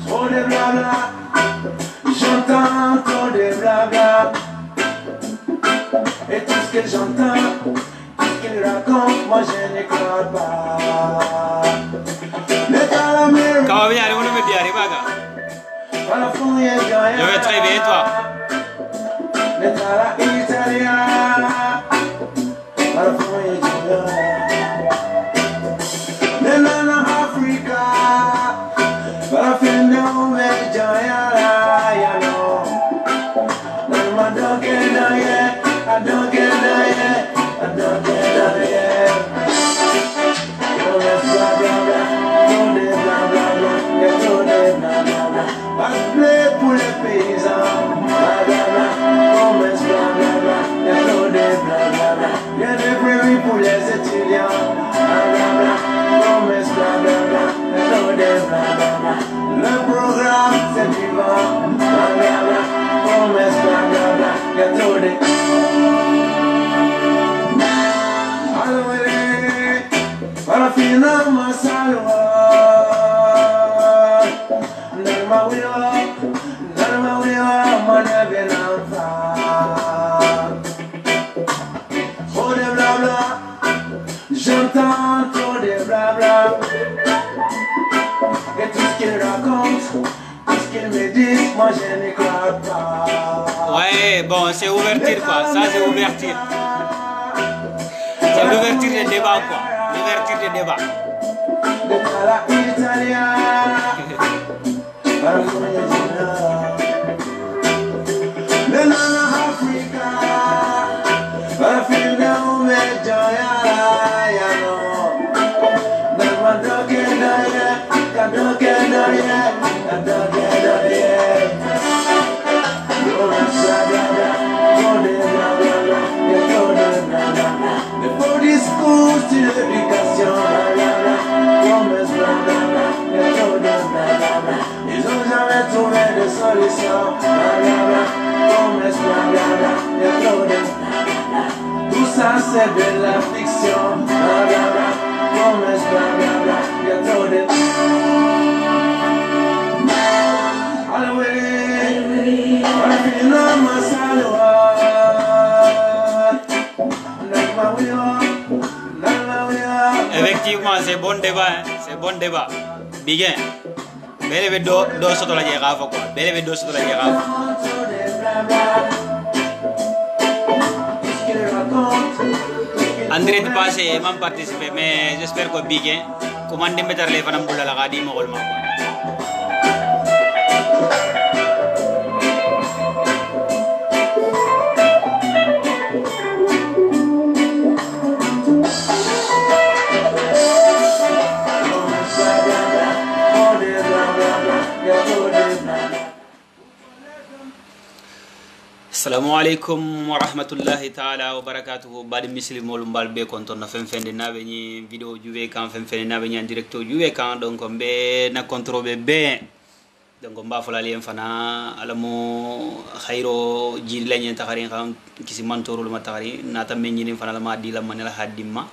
Trop de blabla, j'entends trop de blabla. Et tout ce que j'entends, tout ce qu'il raconte, moi je ne crois pas. Comment bien, on me dit, Baga. Je vais très bien, toi. Le programme c'est vivant, blablabla, promesse, blablabla, y'a trop de... Allez, para finir ma salwa, Nalma wiwa, mana benamfa. Trop de blabla, j'entends trop de blabla. Et tout ce qu'il raconte, tout ce qu'il me dit, moi je ne crois pas. Ouais, bon, c'est ouverture quoi, ça c'est ouverture. C'est l'ouverture des débats quoi, l'ouverture des débats. De la Italia, de l'Africa, para finir me joya ya no. Del mando que no ye, cando que no ye, cando que no ye. De faux discours sur l'éducation, promesses, blablabla, y'a trop de blablabla. Ils ont jamais trouvé de solution, blablabla, promesses, blablabla, y'a trop de blablabla. Tout ça c'est de la fiction, blablabla, promesses, blablabla, y'a trop de... Allez, para finir ma salwa. Effectivement, c'est bon débat, hein? C'est bon débat. Bien. Belle do soto la jera quoi. Belle do soto la jera. André de passer même participer mais j'espère que bien comment de mettre les fanam boula la gadi mo golma. Assalamualaikum warahmatullahi taala wabarakatuh. Badi muslim mol mbal be konton na fenfende nabe ni video juwe kan fenfende nabe ni en directo juwe kan donc be na contrôle be donc mba fola li fana alamu khairo jid lañen taxari xam kisi mantoro lu matari nata meñini fana la ma di la manela hadimma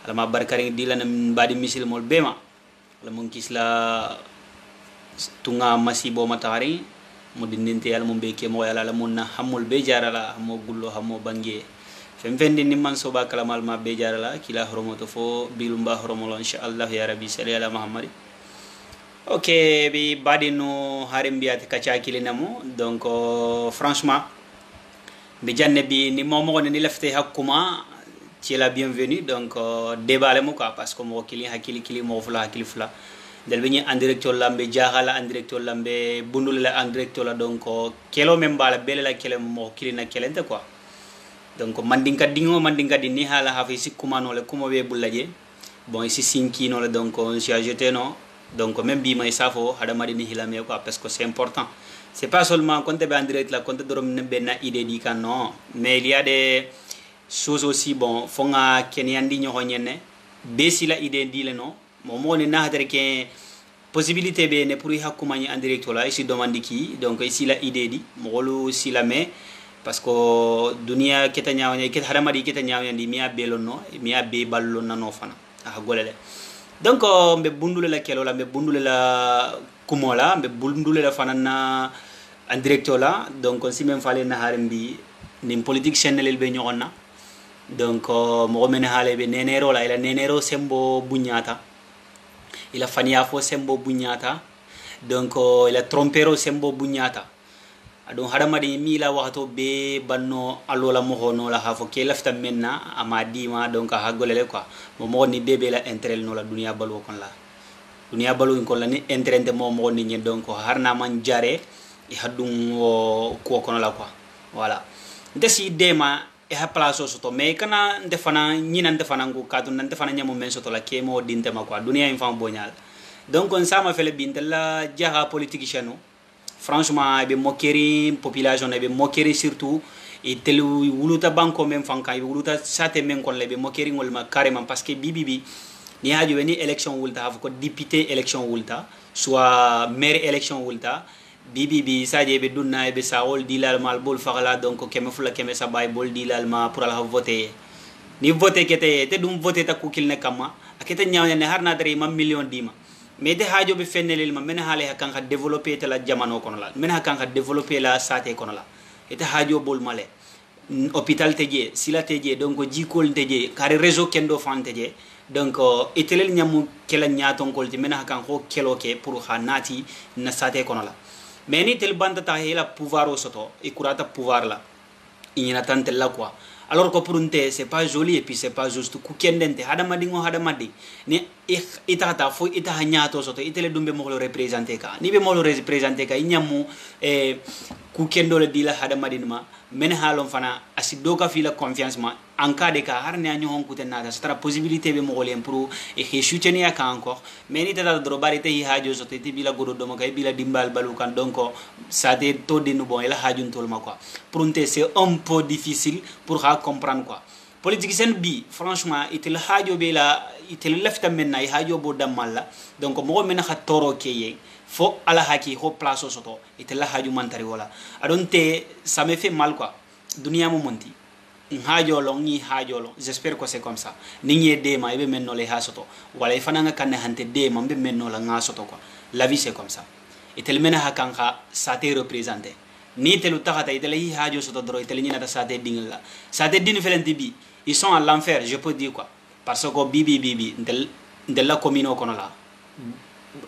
alama barkari di la badi muslim mol be ma alamu kisla tunga masibo matari mo dindinte yalla mo beke mo yalla la munna hamul be jarala mo gullo hamo bangi femfendi ni man so ba kalamal ma be jarala kila horomoto fo bilumba horomolo inshallah ya rabbi salli ala muhammad. Ok bi badino harim biat kacha kilinamo donc franchement bi janne bi ni momo ni lefte hakuma ci la bienvenue donc débat le mo quoi parce que mo kili hakili kili mo fula hakili fula del bini en directeur lambe jahala en directeur lambe bundul la en directeur la donc kelo membala bele la kele mo kilina kelente quoi donc mandinka di ni hala hafi sikuma no le kuma be bullaje bon ici sinki no le donc on s'y a jeté non donc même bi may safo hada madi ni hilame quoi parce que c'est important c'est pas seulement quand tu es en direct la quand tu dorom benna idée di kan non mais il y a des choses aussi bon fonga kenyandi nyoho nyenne besi la idée di le non momo ni na hadere ke possibilité be ne pour hakuma ni en direct la ici demande ki donc ici la idée di molo si la mais parce que dunia keta nyaawne ket hadama di keta nyaawne di miya belono miya be ballo nano fana aha golele donc mbe bundule la kelo la mbe bundule la kumola mbe bundule la fanana en directeur la donc si même fallait na harimbi nim politique channel be ñonna donc mo men haale be nenero la ila nenero sembo buñata ila fania fo sembo buñata donc ila trompero sembo buñata adon hadamadi mila waxto be banno allola mo hono la hafo ke lafta menna ama dima donc ha golele quoi mo ni bebe la intérêt no la dunia balu kon la dunia balu kon la ni intérêt mo ni ñe donc harna man jare e hadum ko kono la quoi voilà desi dema e ha place soto mais kana ndefana ñina ndefana ngu kadu ndefana ñamo men soto la ke mo dinte ma quoi dunia infant boñal donc on sama fele bindela jaha politique chano franchement be moquerie population be moquerie surtout et tel wuluta banko même fanka wuluta sate men kon le be moquerie ngol ma carrément parce que bibibi ni hajo ni élection wulta ko député élection wulta soit maire élection wulta bibibi sadje be dunna be sawol dilal mal bol fagala donc keme fula keme sa bay bol dilal ma pour la voter ni voter kete te dum voter ta ko kilne kama akete nyawne ne harna dare ma million dima mais de hajo be fennelel ma men haale hakan ka développer te la jamano kono la men hakan ka développer la sate kono la ete hajo bol male hôpital teje sila teje donc jikol teje kare réseau kendo fan teje donc etelel nyamu kela nyaton kolti men hakan ko keloke pour hanati na sate kono la mais ni tel banda ta hela pouvoir au soto e kurata pouvoir la inyana tante la quoi alors que pour unte c'est pas joli et puis c'est pas juste ku kendente hadamadi ngo hadamadi ni itata fo ita hanyato soto itele dumbe mo lo représenter ka ni be mo lo représenter ka inyamu ku kendo le dila hadamadi ma men halon fana asido ka fila confiance ma en cas de cas harne anyo hon kuten nada c'est la possibilité be mo golem pour e soutenir ka encore mais ni tata dro barite hi hajo soto ti bila godo do mo kay bila dimbal balukan donc ça de to de no bon ela hajun tol ma quoi pour unte c'est un peu difficile pour comprendre quoi politique sen bi franchement itel hajo be la itel lefta menna i hajo bo damalla donc mo men ha toro keye fo ala haki ho place soto itel hajo mantari wala adonte ça me fait mal quoi dunia mo monti hajo lo ni hajo lo j'espère que c'est comme ça ni ngi de ma be menno le ha soto wala ifana nga kan hante de ma be menno la nga soto quoi la vie c'est comme ça itel mena ha kan ka ça te représenter ni telu taxata itele hi hajo soto dro itele ni nata sate ding la sate din felenti bi ils sont à l'enfer je peux dire quoi parce que bibi ndel la commune kono la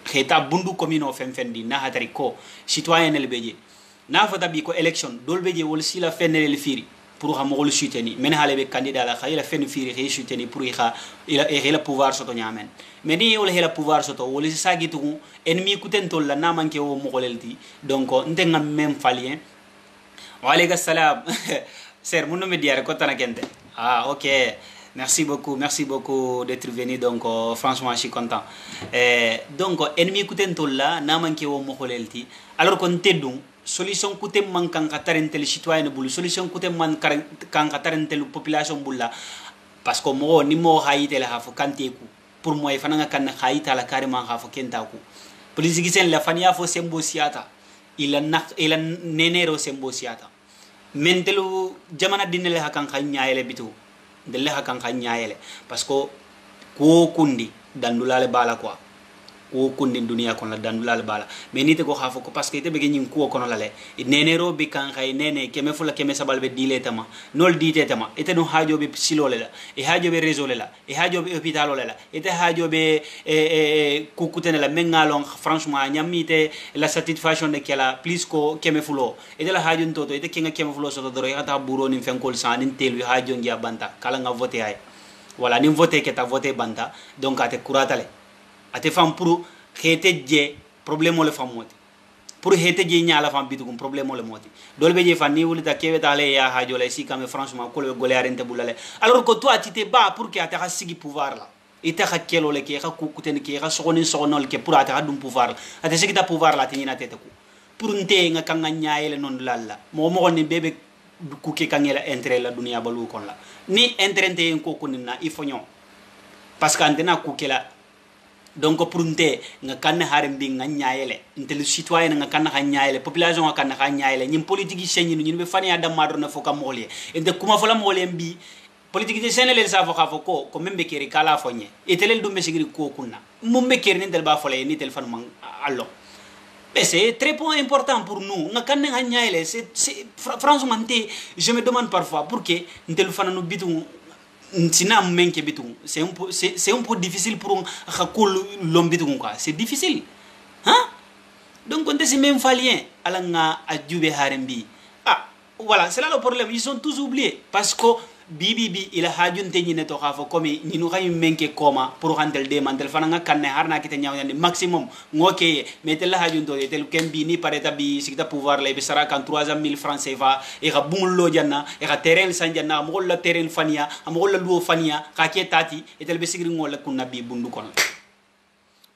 xeta bundu commune femfendi na hatari ko citoyen el beje na fata bi ko election dol beje wol sila fenel firi pour ha mo soutenir men halebe candidat la khayla fen firi xey soutenir pour ila pouvoir soto nyamen mais ni wol hela pouvoir soto wol sagitu ennemi kutentol la na manke wo mo golelti donc ndenga même falien wa alayka salam ser mun no me diare ko tanakente ah ok merci beaucoup d'être venu donc franchement je suis content donc ennemi kutentol la na manke wo mo golelti alors qu'on tedum solution kutem man kan katarente le citoyen bulu solution kutem man kan katarente le population bulla parce que mo ni mo hayite la hafo kanteku pour moi fana nga kan hayita la carrément hafo kentaku politique sen la fania fo sembo siata ila nenero sembo siata mentelu jamana dinele hakan khanyayele bitu delle hakan khanyayele parce que ko kundi dandulale bala quoi ko kundi dunia kon la dandulale bala mais nite ko xafo ko parce que te be ngin ko kono la le nenero be kan khay nene keme fula keme sabal be dile tama nol dite tama ete no hajo be silole la e hajo be réseau la e hajo be hôpital la ete hajo be ko kutene la mengalon franchement nyamite la satisfaction de kala plus ko keme fulo ete la hajo ntoto ete kinga keme fulo so do ata buro ni fenkol sa nin telu hajo ngia banta kala nga voter ay voilà ni voter ke ta voter banta donc ate kuratale ate fam pour hete je problème le fam moti pour hete je nyaala fam bitugum problème le moti dolbe je fan ni wulita keweta le ya hajo le si kam franchement ko le golearente bulale alors que toi tu te bats pour que ata sigi pouvoir la ita khakkelo le ke khakku kuten ke kha sogoni sogonol ke pour ata dum pouvoir ata sigi ta pouvoir la tinina tete ko pour nte nga kanga nyaayele non lalla mo mo ni bebe ku ke kangela intérêt la dunia balu kon la ni intérêt ko kunina ifonyo parce que antena ku ke la donc pour nte nga kan harem bi nga nyaayele ntel citoyen nga kan ha nyaayele population nga kan ha nyaayele ñim politique yi señi ñu be fani adam madro na foka molé ende kuma fola molé bi politique sénégalais sa fo khafo ko membe keri kala fonye e telel dum be sigiri ko kunna mumbe keri ni tel ba fole ni tel fan man allo mais c'est très point important pour nous nga kan nga nyaile c'est franchement je me demande parfois pour que ntel fan no bitu sina menke bitu c'est un peu difficile pour khakul lom bitu quoi c'est difficile hein donc on est même falien ala nga adjube harembi ah voilà c'est là le problème ils sont tous oubliés parce que bibi ila hajun te ñine to xafo comme ñi nu xay menke koma pour handel de mantel fana nga kanne harna kite ñaw ñande maximum ngoke mais tel hajun to tel kembi ni pareta bi sikta pouvoir lay be sara kan 300000 francs CFA e ga bungul lo janna e ga terrain sanjanna mo la terrain fania am la luo fania ka ke tati e tel be sigri ngol kunna bi bundu kon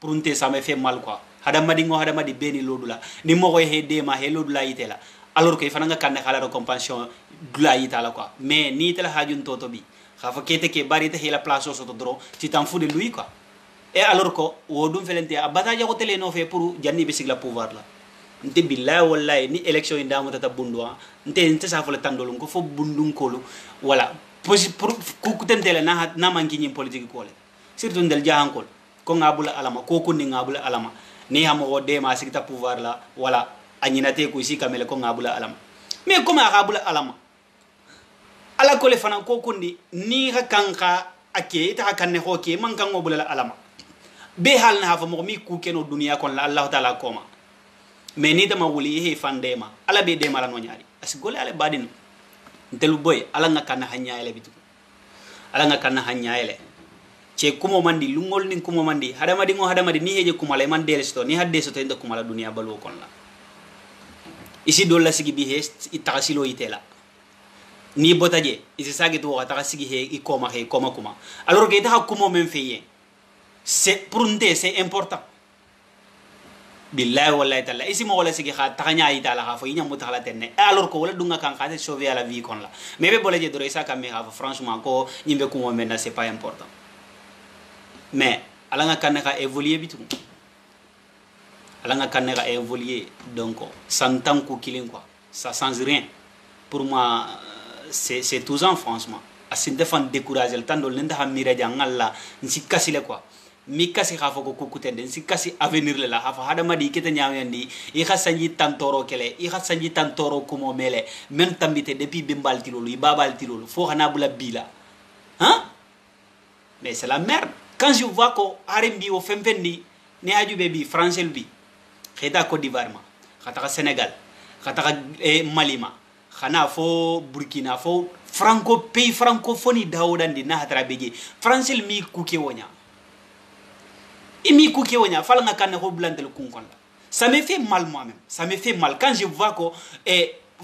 pour nte ça me fait mal quoi hada madi beni lodula ni mo ko he de ma he lodula itela alors que fana nga kanne kala compensation dula itala quoi mais ni tela hajun toto bi khafa kete ke bari te hela place so to dro ci tan fu de lui quoi et alors que wodum felente abata ja ko tele no fe pour janni be sigla pouvoir la nte billahi wallahi ni election inda mo tata bundwa nte sa fo le tandolum ko fo bundun kolu voilà pour ku tentele na manki ni politique ko le surtout ndel jahankol ko ngabula alama ko kunni ngabula alama ni hamo o de ma sigta pouvoir la voilà anyinate ko isi kamele ko ngabula alama mais comme ngabula alama ala ko le fana ko kundi ni ha kanka ake ta kanne hoke man kan ngobula alama be halna ha fa mo mi ku keno dunia kon la allah taala koma mais ni dama wuli he fandema ala be de mala no nyaari asigole ala badin ndelu boy ala nga kan hanya ele bitu ala nga kan hanya ele ce kumo mandi lungol nin kumo mandi hadamadi ni heje kumala man delesto ni hadde so tende kumala dunia balu kon la isi do la sigi bi he itakasilo itela ni botaje isi sagi to wata sigi he I koma kuma alors que ta kumo men feye c'est pour nte c'est important billahi wallahi taala isi mo wala sigi kha takanya itala kha fo yinya mutala tenne alors que wala dunga kan kha sauver la vie kon la mais be bolaje do isa kam ha franchement ko nyimbe kumo men c'est pas important mais ala nga kan ka évoluer bitu ala nga kan ka évoluer donc sans tant ko killing quoi ça change rien pour moi c'est tous en franchement asin defan décourager le temps de l'enda hamira jangalla nsi kasile quoi mi kasi khafo ko kukutende nsi kasi avenir le la hafa hada madi kete nyaawandi I khasanji tantoro kele I khasanji tantoro kumo mele même tambité depuis bimbal tilolu ibabal tilolu fo khana bula bila hein mais c'est la merde quand je vois ko harimbi o femfendi ni ajube bi français bi kheta Côte d'Ivoire ma khata Sénégal khata Malima khana fo Burkina fo pays francophonie dawdandi na hatra beje français mi kuke wonya imi kuke wonya fala nga kan ko blandel kunkon ça me fait mal moi-même ça me fait mal quand je vois ko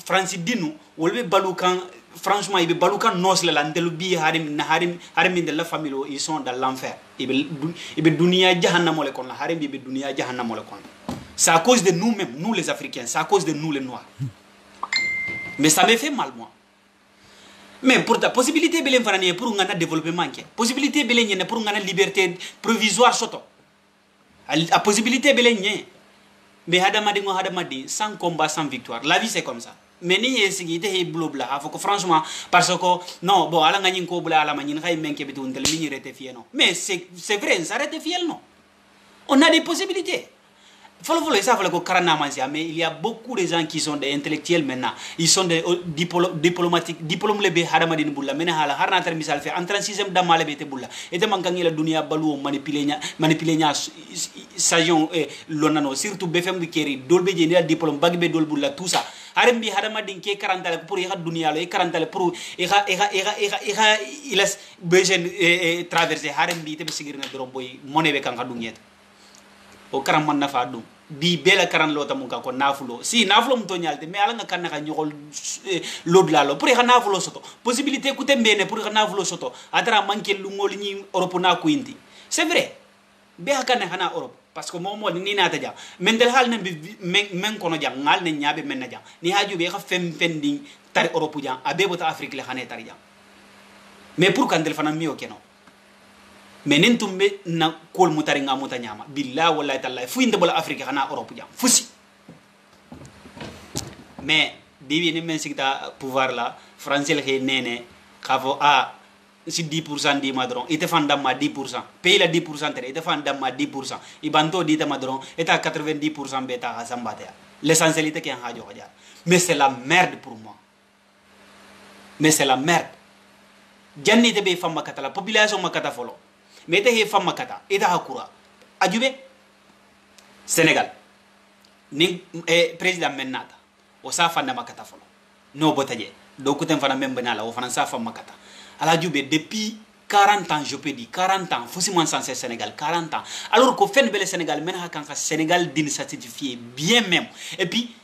français dinu wolbe balukan franchement ibe balukan nos la ndelu bi harim de la famille ils sont dans l'enfer ibe dunia jahannam le kon la harim ibe dunia jahannam le kon c'est à cause de nous-mêmes nous les africains c'est à cause de nous les noirs mais ça me fait mal moi mais pour ta possibilité belen fanane pour ngana développement ke possibilité belen nyene pour ngana liberté provisoire soto a possibilité belen nyene mais hadamadi sans combat sans victoire la vie c'est comme ça mais ni yesigi te he blobla afoko franchement parce que non bon ala ngani ko bula ala manin kay menke bitu ndel mi rete fier non mais c'est vrai ça rete fier non on a des possibilités Follow ça ko karana mansia mais il y a beaucoup de gens qui sont des intellectuels maintenant ils sont des diplomatiques diplôme le be hadama din bulla mena hala harna tar misal fe en 36e damale be te bulla et te mankangi la dunia balu manipuler nya sajon lonano surtout bfm bi keri dolbe je ni diplôme bagbe dol bulla tout ça harem bi hadama din ke 40 pour ya dunia lo e 40 pour il a besoin traverser harem bi te be sigirna drom boy moné be kan kadunget o karam man nafa dum bi bela karan lota mun ka ko nafulo si nafulo mun to nyalte mais ala nga kan ka nyogol lod la lo pour ha nafulo soto possibilité ku tembene pour ha nafulo soto atara manke lu ngol ni europe na ko indi c'est vrai be ha kan hana europe parce que momo ni nata jam men del hal ne men kono jam ngal ne nyaabe men na jam ni haju be ha fem fendi tar europe jam abe bota afrique le hane tar jam mais pour kan del fana mi o keno mais nentumbe na kol mutari nga muta nyama billahi wallahi taala fu inde bola afrique xana europe jam fusi mais bibi ni men sikta pouvoir la français le nene xafo si 10% di ma dron ite fan damma 10% pays la 10% tere ite fan damma 10% ibanto di ma dron eta 90% beta hasambate l'essentiel ite ken hajo ja mais c'est la merde pour moi mais c'est la merde janni te be famma kata la population makata folo mais te he famma kata ita hakura ajube Sénégal ni président menata o sa fanda makata folo no botaje do kuten fana membenala o fana sa famma kata ala jube depuis 40 ans je peux dire 40 ans fosiment censé Sénégal 40 ans alors qu'au fin bel Sénégal men ha kanka Sénégal din certifié bien même et puis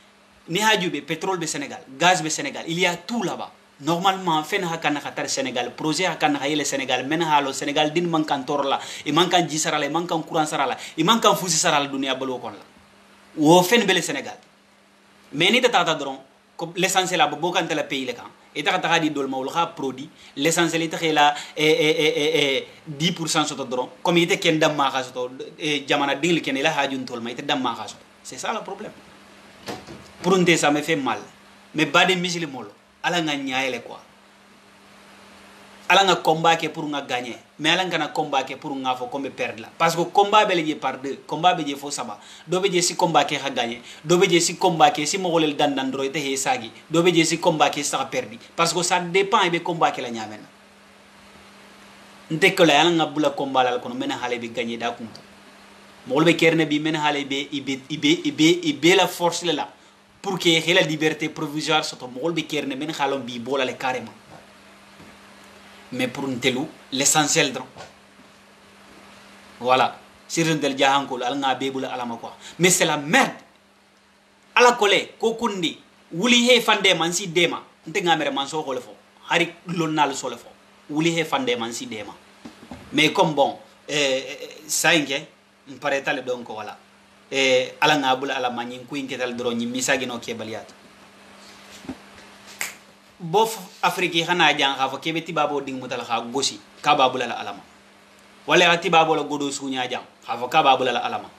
ni ha jube pétrole be Sénégal gaz be Sénégal il y a tout là-bas normalement fen ha kan khatar Sénégal projet ha kan hayele Sénégal men ha lo Sénégal din man kan torla e man kan jisarala e man kan courant sarala e man kan fusi sarala dunia balo kon la wo fen bel Sénégal mais ni tata dron l'essentiel a bokan tele pays le kan eta ta di dol mawlo ha produit l'essentiel ita khela 10% soto dron comme ite ken dam ma kha soto jamana dingli ken la hajun tol ma ite dam ma kha soto c'est ça le problème pour nte ça me fait mal mais bade misili molo ala nga nyaayele quoi ala nga combat ke pour nga gagner mais ala nga na combat ke pour nga fo comme perdre la parce que combat be le par deux combat be je fo saba do be je si combat ke ha gagner do be je si combat ke si mo golel dandan dro te he sagi do be je si combat ke sa perdi parce que ça dépend be combat ke la nyamen nte ko la ala nga bula combat la kono mena hale be gagner da kunta mo golbe kerne bi mena hale be ibe la force la pour que la liberté provisoire soit mo golbe kerne men halon bi bola le carrément mais pour un telou l'essentiel donc voilà si je ne jahan ko al nga bebula alama quoi mais c'est la merde ala kole ko kundi wuli he fande man si dema nte ngamere man so ko le fo hari lonnal so le fo wuli he fande man si dema mais comme bon ça inke on paraît tal donc voilà ala nga bula ala man nyin ku inketal dro nyi misagi no kebaliat bof afrique xana jang xa fa kebe tibabo ding mutal xa gosi ka babula la alama wala tibabo la godo sunya jang xa fa ka babula la alama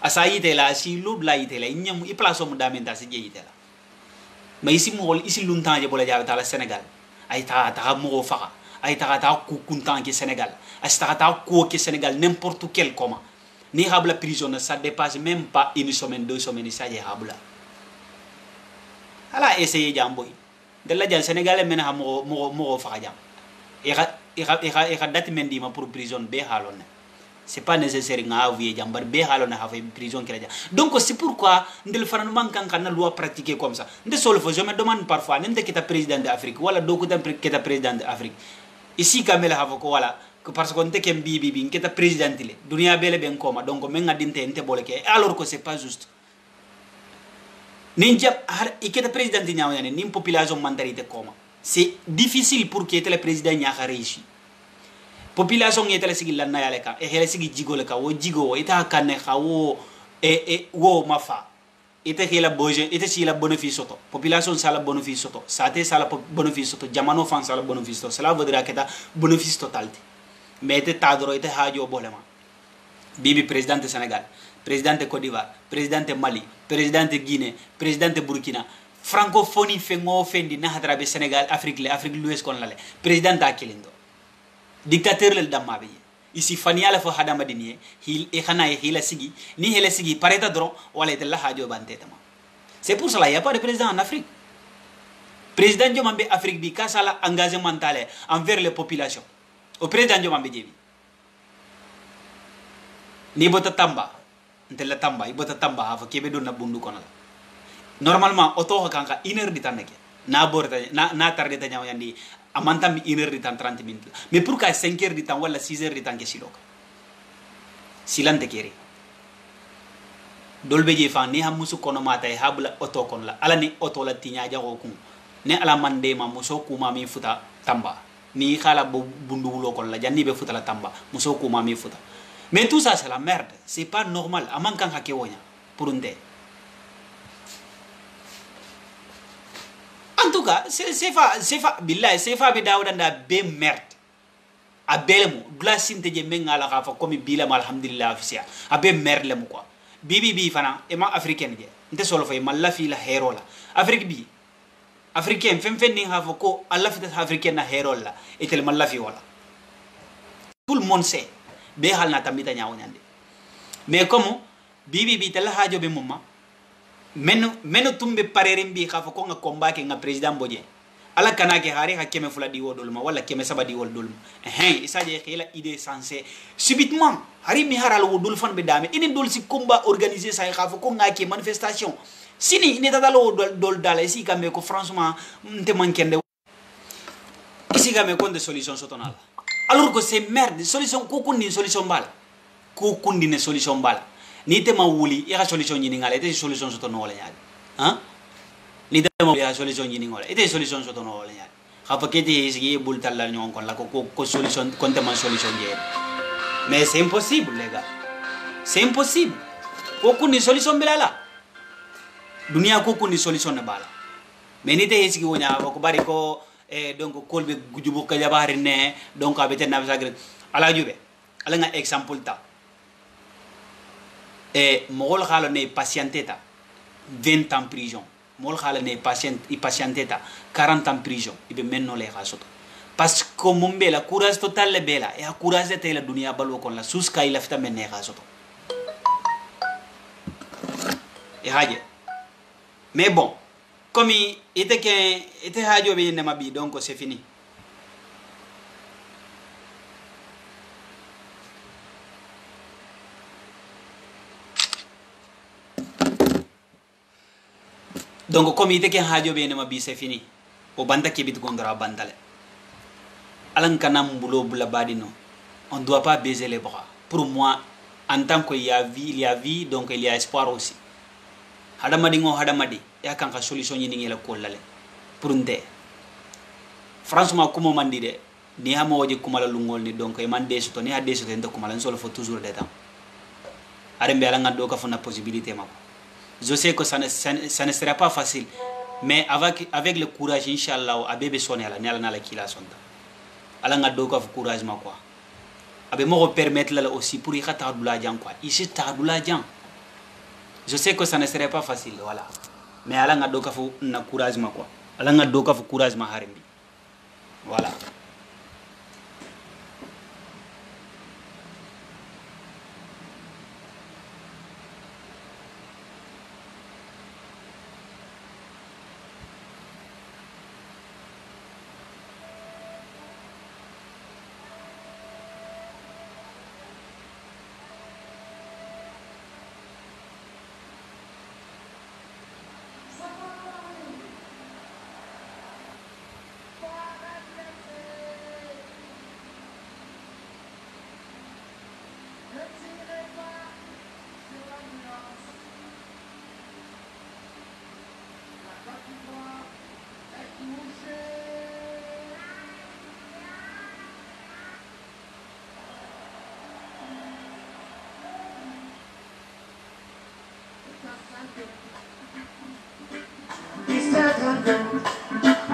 asa yite la si lub la yite la nyam i place mu damenta si jeyite la mais ici mo ici longtemps je bola jabe ta la Sénégal ay ta mo fa ay ta ku kuntan ki Sénégal asta ta ko ki Sénégal n'importe quel comment ni habla prison ça dépasse même pas une semaine 2 semaines ça je habla ala essayer jamboy de la jall sénégalais men ha mo fa jam e date mendi ma pour prison be halone c'est pas nécessaire nga avouer jambar be halone ha fa prison kala donc c'est pourquoi ndel fanan man kan kan loi pratiquer comme ça ndé solo je me demande parfois ndé kita président d'Afrique wala do ko kita président d'Afrique ici kamela ha ko wala que parce que ndé kem bibi kita président le dunia bele ben koma donc men ngadinte ente boleke alors que c'est pas juste ninja har iketa président nyaaw yani nim population mandarité koma c'est difficile pour que le président nya réussi population ngeta la sigil na yale ka e hele sigi jigole ka wo jigo ita kanne khawo wo mafa ite hela boje ite si la bénéfice soto population sala bénéfice soto sate sala bénéfice soto jamano fan sala bénéfice soto cela voudra que ta bénéfice total mais ite tadro ite hajo bolema bibi président du Sénégal président de Côte d'Ivoire, président de Mali, président de Guinée, président de Burkina, francophonie fengo fendi na hadrabe Sénégal, Afrique de l'Ouest kon lale, président ta kilindo. Dictateur le damma be. Ici fania la fo hadama dinie, hil e khana e hila sigi, ni hila sigi pareta dron wala ite la hajo bantetama. C'est pour cela il y a pas de président en Afrique. Président Jomambe Afrique bi ka sala engagement mental envers les populations. Au président Jomambe jebi. Ni bota tamba ntela tamba ibota tamba ha fa kebe do na bundu kono normalement auto ho kanka 1 heure di tanake na borta na tarde ta nyaw yandi amanta mi 1 heure di tan 30 minutes mais pourquoi 5 heures di tan wala 6 heures di tan ke siloka silante kere dolbe je fa ni ha musu kono mata e habla auto kon la ala ni auto la tinya jago ku ne ala mande ma muso ku ma mi futa tamba ni khala bundu wulo kon la janni be futa la tamba muso ku ma mi futa. Mais tout ça, c'est la merde. C'est pas normal. A manquant à Kewonia. Pour un dé. En tout cas, c'est pas. Billah, c'est pas bidaoudanda be merde. A belemo. Glasin te jemen ala rafa comme bilam alhamdulillah officiel. A be merde le quoi. Bibi fana. Ema africaine je. Nte solo fay mal la fi la hero la. Afrique bi. africain fem ni ha ko alla fita africain na herol la etel man la fi wala tout le monde sait be hal na tambita nyaaw nyande mais comme bibi bi tala hajo be mumma meno tumbe parere mbi ha ko nga combat ke nga president boje ala kana ke hari hakeme fula di wodolma wala keme sabadi wodolma isaje khila idée sensée subitement hari mi haral wodul fan be dame ini dol si combat organisé sa khafo ko nga ke manifestation sini ini tadalo dol dala ici kambe ko franchement nte mankende ici kambe ko de solution sotonala alors que c'est merde solution ko kundi solution bala ko kundi ne solution bala ni te ma wuli ya solution ni ngala te solution sotonala nyaade hein ni dama ya solution ni ngala ite solution soto no wala ya khafa kete sigi bul talal nyon kon la ko solution konte man solution je mais c'est impossible les gars c'est impossible ko kuni solution bilala dunia ko kuni solution na bala mais ni te sigi wonya ko bari ko donc kolbe gujubu ka jabari ne donc abete na sagre ala jube ala nga exemple ta mogol khalo ne patienteta 20 ans prison mol khala ne patienteta 40 ans prison ibe menno le khasoto parce que mumbe la courage total le bela e courage te la dunia balwo kon la suska ila fita menne khasoto e haje mais bon comme était hajo be ne mabi donc c'est fini donc comme ite ke hajo be ne mabi c'est fini o banda ke bit gondra bandale alan kanam bulo bula badino on doit pas baiser les bras pour moi en tant que il y a vie donc il y a espoir aussi hadamadi ngo hadamadi ya kan ka solution ni ngela ko lale pour nde franchement kuma mandi de ni hamo waje kuma la lungol ni donc e man deso to ni hadde so tende kuma lan solo faut toujours des temps are mbi ala ngado ka fona possibilité mako je sais que ça ne sera pas facile mais avec le courage inchallah abebe sonné ala nela nala kila sonta ala ngado ka courage ma quoi abe mo permettre la aussi pour y khata dula jan quoi ici ta dula jan je sais que ça ne serait pas facile voilà mais ala ngado ka fu na courage ma quoi ala ngado ka fu courage ma harimbi voilà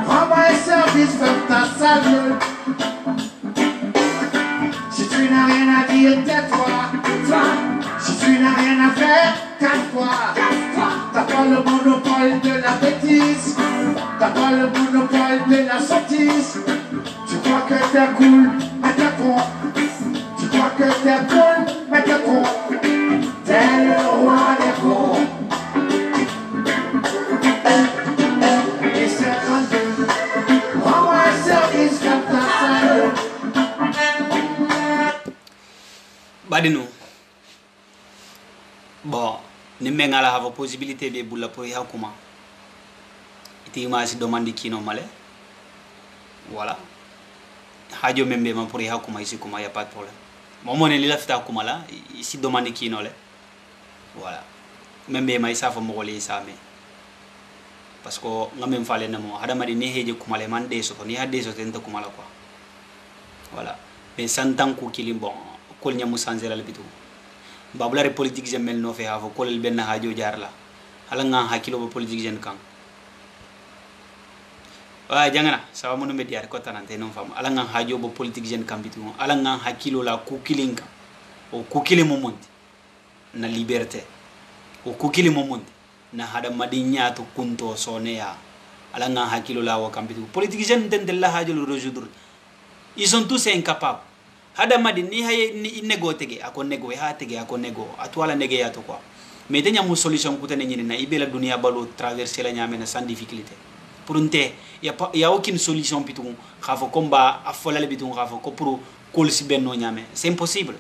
Rends-moi un service, ferme ta sale gueule. Si tu n'as rien à dire, tais-toi. Si tu n'as rien à faire, calme-toi. T'as pas le monopole de la bêtise. T'as pas le monopole de la sottise. Tu crois que t'es cool, mais t'es con. Tu crois que t'es cool, mais t'es con. T'es le roi des cons. badino bon ni mengala have possibilité be bulla pour yakuma iti ma si demande kino male voilà hajo membe ma pour yakuma ici kuma y a pas de problème momo ne lila fita kuma la ici demande kino le voilà membe ma isa fo mo le sa me parce que ngam fale na mo hada mari ne heje kuma le man de so ni hadde so tenta kuma la quoi voilà mais santan ko kilim bon kol nyamu sanzela le bitu babulare politique jemel no fe hafo kol ben hajo jarla hala nga hakilo bo politique jen kan wa jangana sawa mono me diar ko tanante non fam ala nga hajo bo politique jen kan bitu ala nga hakilo la ku kilinka o ku kilimo monti na liberté o ku kilimo monti na hada madinya to kunto soneya ala nga hakilo la wa kambitu politicien den de la hajul résoudre ils sont tous incapables hada madi ni hay ni nego tege ako nego ha tege ako nego atwala nege ya to quoi mais tenya mu solution kutane nyini na ibela dunia balo traverser la nyamena sans difficulté pour nte ya aucune solution pitu khafo combat afola le bitu khafo ko pour kol si benno nyame c'est impossible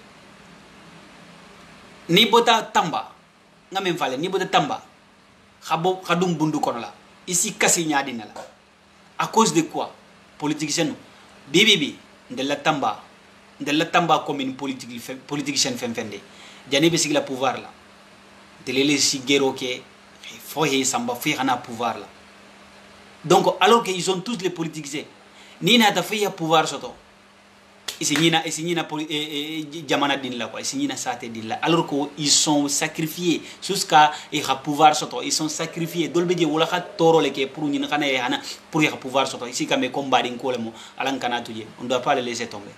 ni bota tamba ngamen fale ni bota tamba khabo khadum bundu kono la ici kasi nyadina la à cause de quoi politicien bibi de la tamba commune politicien fende jani be sigla pouvoir la de les sigero ke foye samba fi xana pouvoir la donc alors que ils ont tous les politiciens ni na ta fi pouvoir soto ici ñina jamana din la quoi ici ñina sate din la alors que ils sont sacrifiés jusqu'à et pouvoir soto ils sont sacrifiés dolbe je wala khat toro le ke pour ñina xana hana pour ya pouvoir soto ici kamé combat din ko le mo alan kana tuje on doit pas le laisser tomber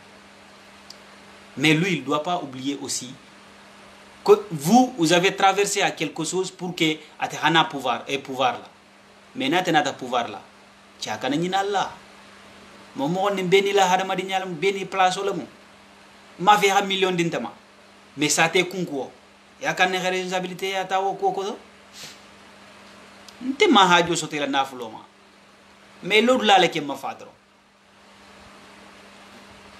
mais lui il doit pas oublier aussi que vous avez traversé à quelque chose pour que ate hana pouvoir là mais nata pouvoir là ci akana ñina Allah momo ne beni la hada madi nyalam beni place wala mo ma fi ha million dintama mais ça te kunko ya kan ne responsabilité ya tawo ko nte ma hajo so tela nafulo ma mais l'autre là ke ma fadro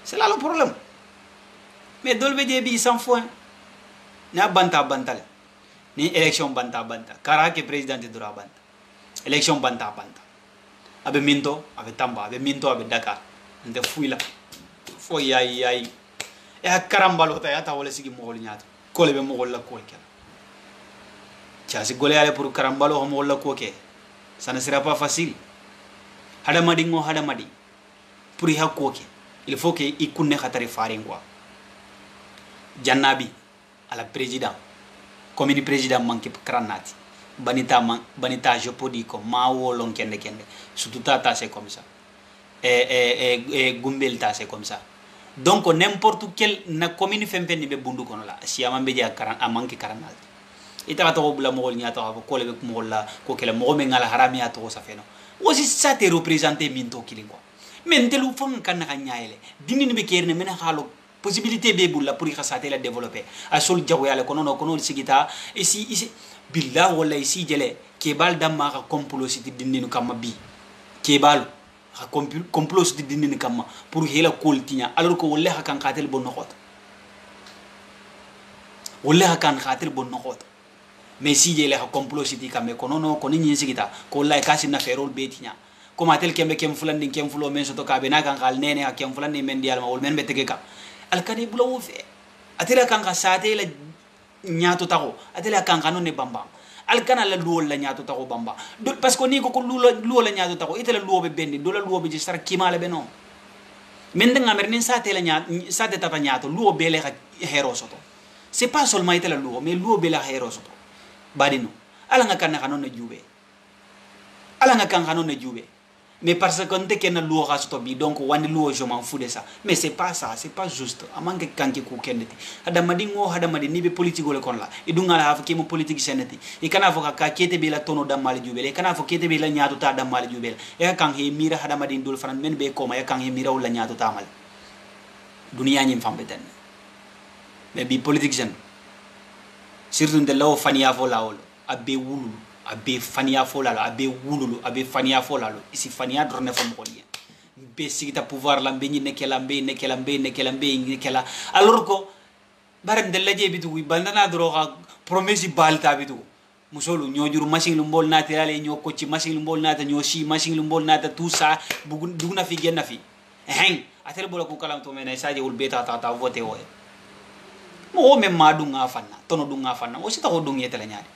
c'est là le problème mais dolbe je bi sans foi na banta ni élection banta kara ke président de droit banta élection banta abe minto abe tamba abe minto abe Dakar nde fuila fo yayi e karambalo ta yata wala sigi mo nyaata ko le be mo la ko ke cha si gole ale pour karambalo mo la ko ke ça ne sera pas facile hada madi pour ha ko ke il faut que ikunne khatari faringwa jannabi ala président comme ni président manque kranati banita je peux dire comme ma wolon kende surtout tata c'est comme ça et gumbelta c'est comme ça donc n'importe quel na commune fempe ni be bundu kono la si amambe ja karan amanki karanal ita to bula mo nya to ko le ko la ko kele mo me ngala harami ya to sa feno aussi ça te représenter minto kilingo men telu fon kan na nyaayele dindi ni be kerne men xalo possibilité be bulla pour xassate la développer a sol jago yale kono sigita ici billah wala ici jele kebal damma ka complot siti dindinu kamma bi kebal ka complot siti dindinu kamma pour hela koltinya alors que wala kan khatel bon nokhot mais si jele ka complot siti kamé kono ko ni sigita ko wallahi kasi na ferol betinya comme tel kembe kem fulandi kem fulo men soto ka be na kan khal nene ha kem fulandi men dial ma wol men betege ka al kadi bulo fe atira kan ka sate la nyaato tago atela kankano ne bamba alkana la luol la nyaato tago bamba parce que ni ko luol la nyaato tago itela luo be bendi do la luo be sar kimala be non men nga mer nin sate la nyaat sate tata nyaato luo be le hero soto c'est pas seulement itela luo mais luo be la hero soto badino ala nga kan kanon na jube mais parce que on te ken luo ga soto bi donc wani luo je m'en fous de ça mais c'est pas juste amanke kanki ku kendeti hada madi ni be politique le kon la idunga la hafa kemo politique seneti e kana foka ka kete be la tono damal jubele kana fo kete be la nyaatu ta damal jubele e kan he mira hada madi dul fanan men be ko ma e kan he mira wala nyaatu ta mal dunia nyim fambe ten mais bi politique sen surtout de law fania fo lawol abbe wulu abe fania folalo abe wululu abe fania folalo isi fania drone fam ko lien be sigita pouvoir la be ni nekela alors ko baram de laje bitu bandana dro ga promesse balta bitu musolu ñojuru machine lu mbol nati ale ño ko ci machine lu mbol nata ño si machine lu mbol nata tout ça dugna fi genna fi atel bolo ko kalam to mena saje wul beta ta voter o mo même ma dunga fanna tono dunga fanna o sita ko dungi tele nyaade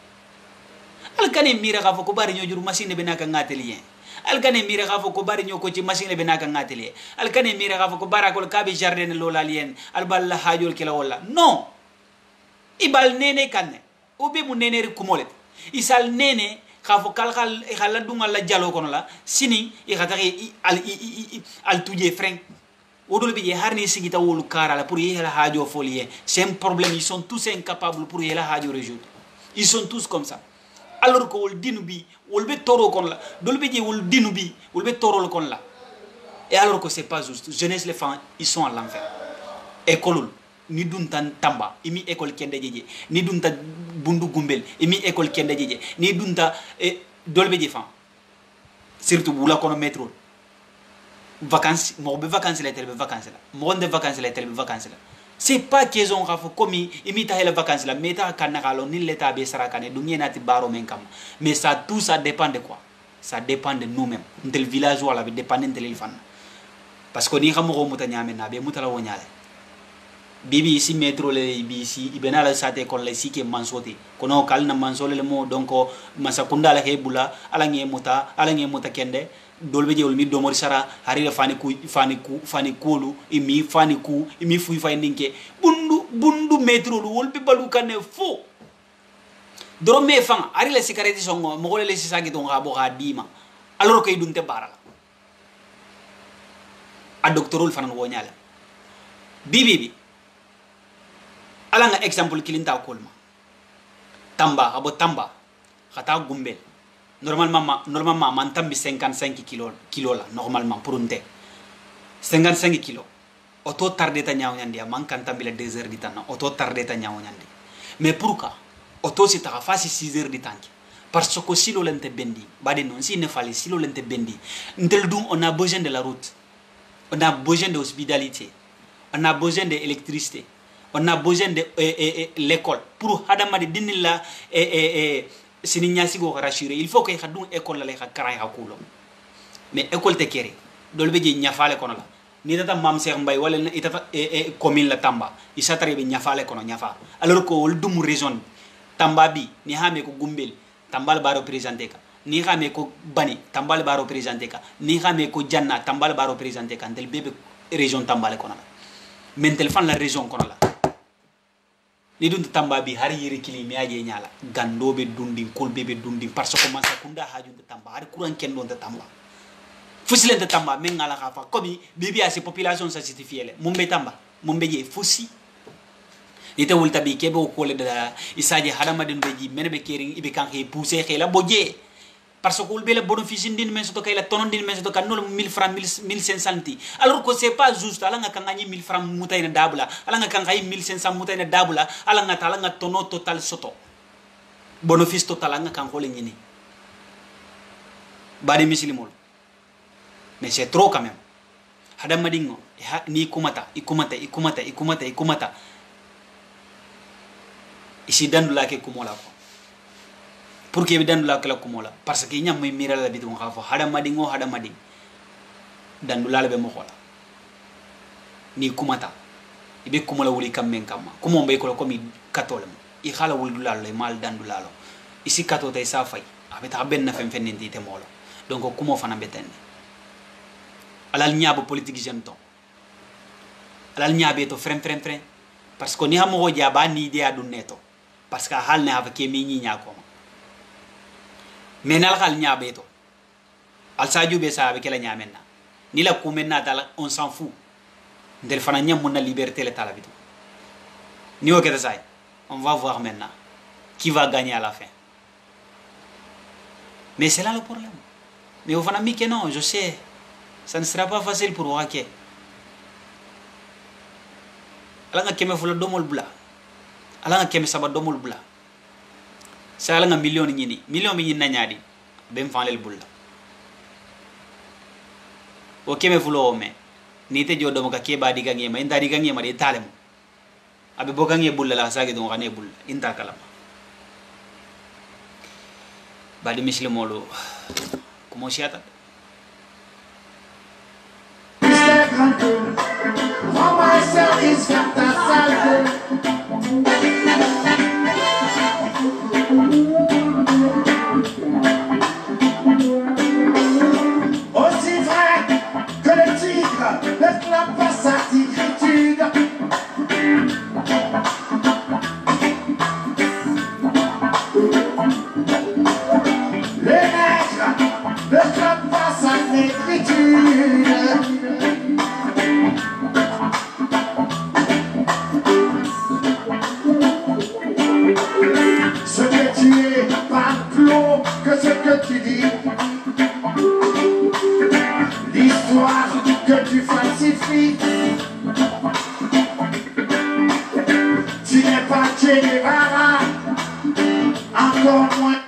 alkane mira ga ko bari ñojuru machine be naka ngatelien alkane mira ga ko bari ñoko ci machine be naka ngatelien alkane mira ga ko bara ko kabe jardin lola lien albal la hajol kila wala non ibal nene kanne obe mu nene ri kumolet isal nene khafo kalkhal e khala dungal la jalo kono la sini e khatari al tuje frank odol bi harni sigita wolu kara la pour yela hajo folie c'est un problème ils sont tous incapables pour yela hajo résoudre ils sont tous comme ça alors que wol dinu bi wol be toro kon la dol be je wol dinu bi wol be toro kon la et alors que c'est pas juste jeunesse les femmes ils sont à l'enfer école ni duntan tamba imi école kende jeje ni dunta bundu gumbel imi école kende jeje ni dunta dol be je fam surtout bula kono métro vacances mo be vacances la télé vacances la mo de vacances la télé vacances la c'est pas qu'ils ont rafo comme imita les vacances la meta kanakalo ni l'état be sarakane dunye nati baro men kam mais ça tout ça dépend de quoi ça dépend de nous-mêmes ntel village wala be dépend ntel fan parce que ni xamugo muta nyame na be muta la wonyale bibi ici métro le ici ibena la sate kon la ici ke mansote kono kal na mansole le mo donc masakunda la hebula ala nge muta kende dolbe je mi do mori sara hari la fani kulu imi fani ku imi fu fay ninke bundu métro lu wolbe balu kane fo doro me fan hari la cigarette songo mo le sisagi to ngabo ga dima alors que idunte bara a doctorul fanan wonyala bibi ala nga exemple kilinta kolma tamba abo tamba khata gumbel normalement man tambi 55 kilo la normalement pour un 55 kilo auto tardé ta nyaaw nyandi man kan tambi la 2 heures di tan auto tardé ta nyaaw nyandi mais pourquoi auto si ta fasi 6 heures di tanki parce que silo lente bendi bade non si ne fallait silo lente bendi ntel dum on a besoin de la route on a besoin de hospitalité on a besoin de électricité on a besoin de l'école pour hadama de dinilla sini nyasi go rassuré il faut que khadun école la khakara ya kulo mais école te kéré dolbe je nyafale kono la ni tata mam cheikh mbay wala itata commune la tamba isatare be nyafale kono nyafa alors que wol dum raison tamba bi ni hame ko gumbel tambal baro présenté ka ni hame ko bani tambal baro présenté ka ni hame ko janna tambal baro présenté ka del bebe région tambal kono la mentel fan la région kono la ni dun tamba bi har yiri kilimi aje nyala gandobe dundin kolbebe dundin parce que man sakunda haju de tamba har kuran kendo de tamba fusile de tamba men ngala khafa komi bibi asi population sa certifié mumbe tamba mumbe je fusi ite wulta bi kebe ko le da isaje hadama den beji menbe kering ibe kan he pousser khela boje parce que ulbele bénéfice din men soto kayla tonon din men soto kan no 1000 francs 1500 ti alors que c'est pas juste ala nga kan ngani 1000 francs mutayna dabula ala nga kan ngay 1500 mutayna dabula ala nga tala nga tono total soto bénéfice total nga kan xolé ñini bari muslimol mais c'est trop quand même hadama dingo ni ikumata ici dandula ke kumola ko pour que dandula ke la kumola parce que ñam may miral la bitu xafo hadama dingo dandula la be mo xola ni kumata ibe kumola wuli kam men kam kumo mbay ko mi katolem i xala wul dulal le mal dandula lo ici kato tay sa fay abeta ben na fem fenenti te molo donc kumo fana betende alal ñaabo politique jenton alal ñaabe to frem parce que ni hamo jaba ni dia du neto parce que hal ne ava ke mi ñi ñako mais nal hal ñaabe to al saaju be sa be kala ñamenna ni la ku menna dal on s'en fout ndel fana ñam mun na liberté le tala bitu ni o kete say on va voir maintenant qui va gagner à la fin mais c'est là le problème mais au fana mi que non je sais ça ne sera pas facile pour Waké. Ala nga keme fula domol bula. Ala nga keme saba domol bula. Sa ala nga million ñini. Million bi ñina ñaadi. Bem fanlel bula. O keme fulo o me. Ni te jodo mo ka keba diga ngema. Inta diga ngema de talem. Abe boga nge bula la sagi don ngane bula. Inta kalama. Badi muslimolo. Kumo siata. For myself is fantastic. Aussi vrai que le tigre ne clame pas sa tigritude. Le nègre ne clame pas sa négritude. Che Guevara, encore moins.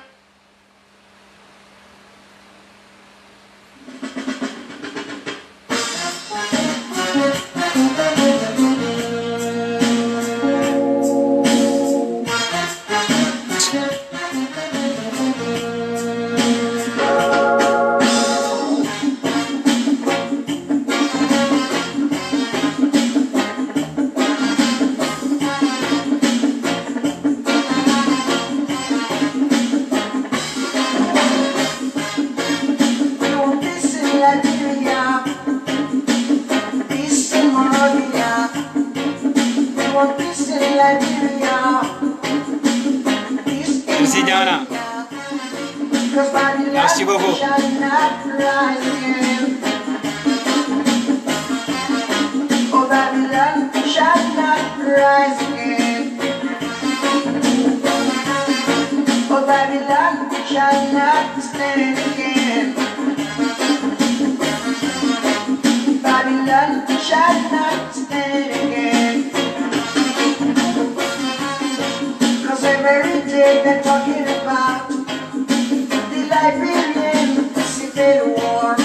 Merci Diana. Merci beaucoup. Oh, Babylon shall not rise again. Oh, Babylon shall not stand again. Babylon shall not stand again. 'Cause every day they're talking about the Liberian Civil War,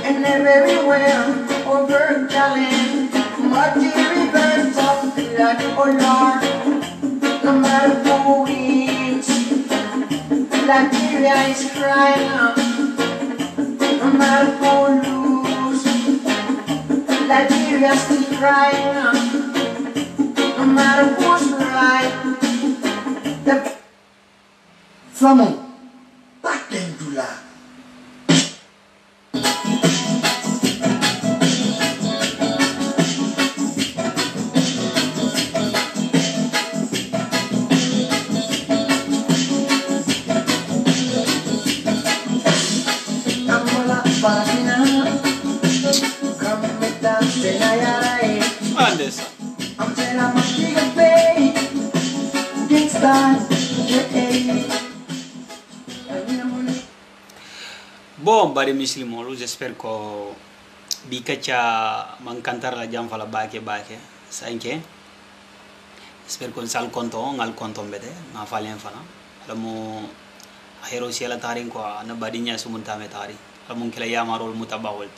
and everywhere over Calais, muddy rivers of blood, oh Lord. No matter who wins, Liberia is crying out. No matter who loses, Liberia's still crying out. No matter who's right, Flamand, pas qu'un Andes. Bon, bari muslimolu, j'espère que bikacha man cantar la jam fala bake sanke. J'espère que sal konto ngal konto mbede ma falen fana. La mo hero siala tarin ko na badinya sumunta me tari. La mo kila yamarol mutabawol.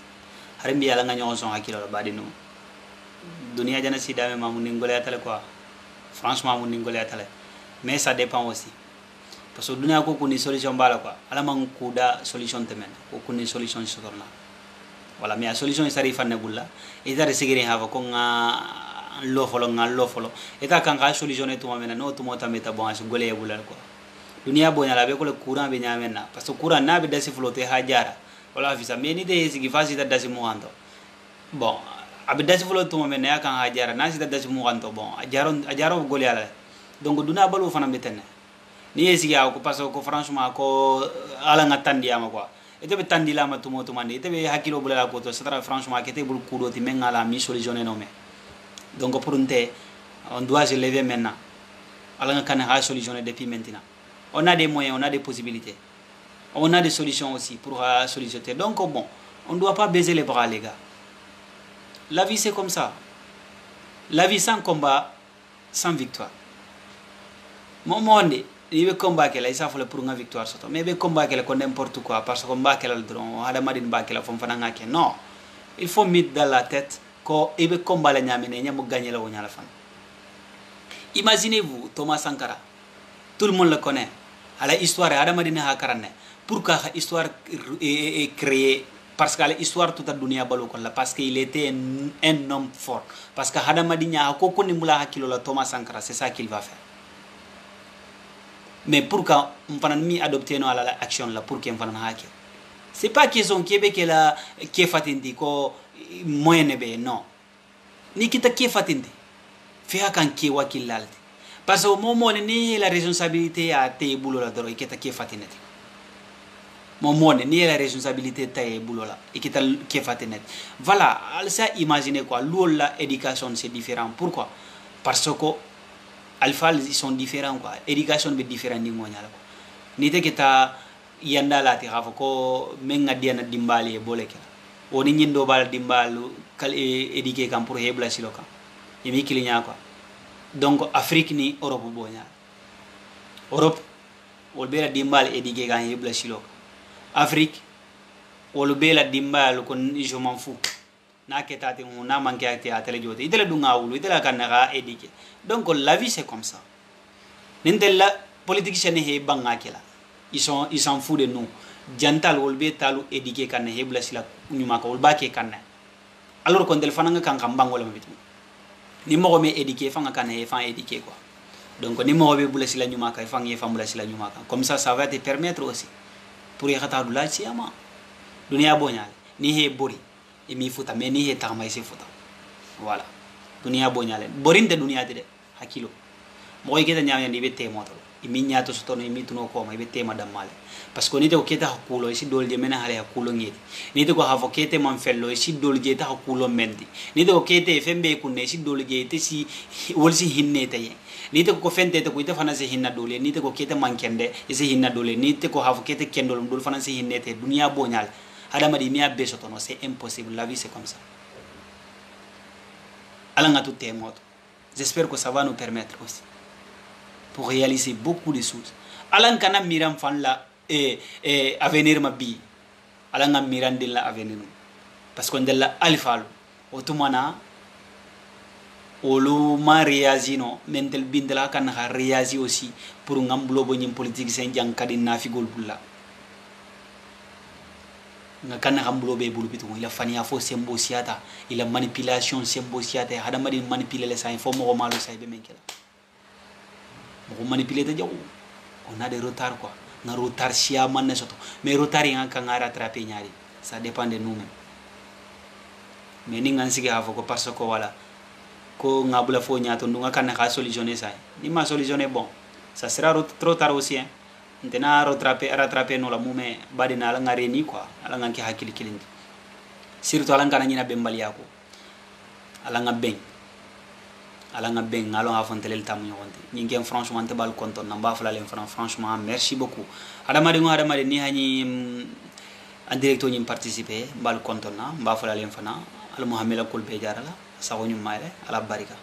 Harimbi yala nga ñoson hakilo la badinu. Dunia jana si dame ma munin golé tale quoi. Franchement munin golé tale. Mais ça dépend aussi. Parce que dunia ko kuni solution bala quoi. Ala man kuda solution temen. Ko kuni solution sotorna. Wala mais solution sari fanne bulla. Ita resigiri hava ko nga lofolo. Ita kan ka solution e tuma mena no tuma tameta bon as golé bulla quoi. Dunia bonya la be ko le courant be nyamena. Parce que courant na be dasi flotter hajara. Wala visa mais ni de sigi fasi da dasi mo anto. Bon, abidasi flotter tuma mena ya kan hajara na si da dasi mo anto bon. Ajaro golé ala. Donc duna balu fana betene. Ni yesi ya ko parce que franchement ko ala ngatandi ama quoi ete be tandi la ma tumo tumande ete be hakilo bulala ko to satra franchement kete bul kudo ti mengala mi solutionner no me donc pour nte on doit se lever maintenant ala ngakane ha solutionner depuis maintenant on a des moyens on a des possibilités on a des solutions aussi pour solutionner donc bon on doit pas baiser les bras les gars la vie c'est comme ça la vie sans combat sans victoire mon monde il veut combattre là il s'affole pour une victoire surtout mais il veut combattre là n'importe quoi parce que combattre là le drone ada madine battre là fom fana ngake non il faut mettre dans la tête que il veut combattre nyamene nyam gagner la wonya la fan imaginez-vous Thomas Sankara tout le monde le connaît à la histoire ada madine ha karane pourquoi histoire est créée parce que l'histoire toute la dunia balo kon la parce qu'il était un homme fort parce que ada madine ha ko koni mula hakilo la Thomas Sankara c'est ça qu'il va faire. Mais pourquoi on peut pas adopter nos action là pour qu'on fasse hacker? C'est pas question Québec là qui fatindi ko moyen be non. Ni kita qui fatindi. Fait kan qui wakilalti. Parce que au moment ni la responsabilité à te boulot là doro kita qui fatindi. Moment ni la responsabilité ta boulot là et kita qui fatindi. Voilà, ça imaginez quoi, la éducation c'est différent. Pourquoi? Parce que alpha ils sont différents quoi éducation be différent ni mo nyala ko ni te kita yanda la ti xafa ko menga diana dimbali e boleke woni nyindo bal dimbalu kal éduquer kam pour hebla siloka yimi kilinya quoi donc Afrique ni Europe bonya Europe wol bela dimbal éduqué kan yebla silo Afrique wol bela dimbal ko je m'en fous na ketati na manke ati atele jodi itele dunga wulu itele kan na éduqué donc la vie c'est comme ça nintella politique chene he banga kila ils s'en foutent de nous jantal wol be talu éduqué kan hebla sila nyuma ko wol ba ke kan alors qu'on del fananga kan kan bangola mabitu ni mo me éduqué fanga kan he fan éduqué quoi donc ni mo be bula sila nyuma ka fanga ye fan bula sila nyuma ka comme ça va te permettre aussi pour y khata dula ci ama dunia bonya ni he bori e mi futa mais ni he tamay se futa voilà dunia bonya le borinde dunia de hakilo mo yigeta nyaanya ni be te moto imi nyato sotono imi tuno ko ma be te madam male parce que ni te ko keta hakulo isi dol je mena hale hakulo ngedi ni te ko havo kete man fello isi dol je ta hakulo mendi ni te ko kete fembe kunne isi dol je te si wolsi hinne te ni te ko fente te ko ite fana se hinna dole ni te ko kete man kende isi hinna dole ni te ko havo kete kendol dol fana se hinne te dunia bonyal hada madi mi abbe sotono c'est impossible la vie c'est comme ça alanga tout est mort j'espère que ça va nous permettre aussi pour réaliser beaucoup de choses alan kana miram fan la avenir mabi alanga miran de la avenir parce que ndella alifalo otumana olu ma réagino mentel bindela kan ha réagi aussi pour ngambulo bo nyim politique sen jankadi nafigol bulla nga kan ngambulo be bulu bitu ila fania fo sembo siata ila manipulation sembo siata hada madi manipuler les sa fo mo malo say be menkela mo manipuler ta jaw on a des retards quoi na retard sia man soto mais retard yang kan rattraper ñaari ça dépend de nous-mêmes mais ni ngan sigi hafo ko parce que voilà ko ngabula fo ñato ndunga kan ka solutionner ça ni ma solutionner bon ça sera trop tard aussi hein ndena rattraper no la mumé badina la ngare ni quoi ala nganki hakili kilindi surtout ala ngana ñina bembali yako ala ngabeng alon afontelel tamu yonte ñingen franchement te bal konton namba fala len franchement merci beaucoup adamade ni hani en directo ñim participer bal konton na mba fala len fana al muhammad kul be jarala sawo ñu mayre ala barika